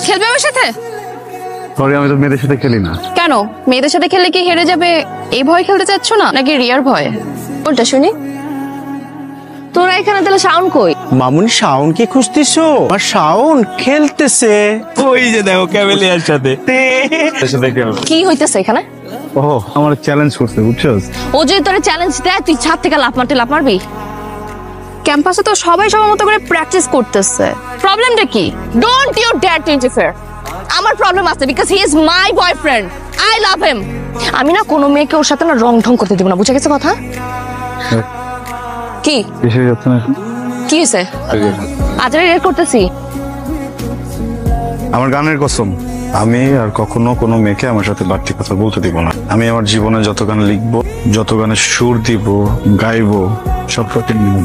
খেলবে আমার সাথে? সরি, আমি তো মেয়েদের সাথে খেলি না। কেন? মেয়েদের সাথে খেললে কি হেরে যাবে এই ভয় খেলতে চাচ্ছ না, নাকি রিয়ার ভয়? কোনটা শুনি? তোরা এখানে তাহলে শাওন কই? মামুনি শাওন কি খুঁজতেছো? আর শাওন খেলতেছে ওই যে দেখো ক্যামেলিয়ার সাথে। কি হইতেছে এখানে? ও আমার চ্যালেঞ্জ করতে, বুঝছস? ও যদি তোরে চ্যালেঞ্জ দেয় তুই ছাদ থেকে লাফ মারবি? ক্যাম্পাসে তো সবাই সবার মতো করে প্র্যাকটিস করতেছে, প্রবলেমটা কি? Don't you dare to interfere. আমার প্রবলেম আছে because he is my boyfriend, I love him. আমি না কোনো মেয়েকে ওর সাথে না রং ঢং করতে দিব না, বুঝে গেছে কথা? কি এসে যাচ্ছে না? কি হয়েছে? আজ রেড করতেছি। আমার গানের কসম, আমি আর কখনো কোনো মেয়েকে আমার সাথে বাড়তি কথা বলতে দিব না। আমি আমার জীবনে যত গান লিখবো, যত গানের সুর দিব, গাইবো, সব প্রতিদিন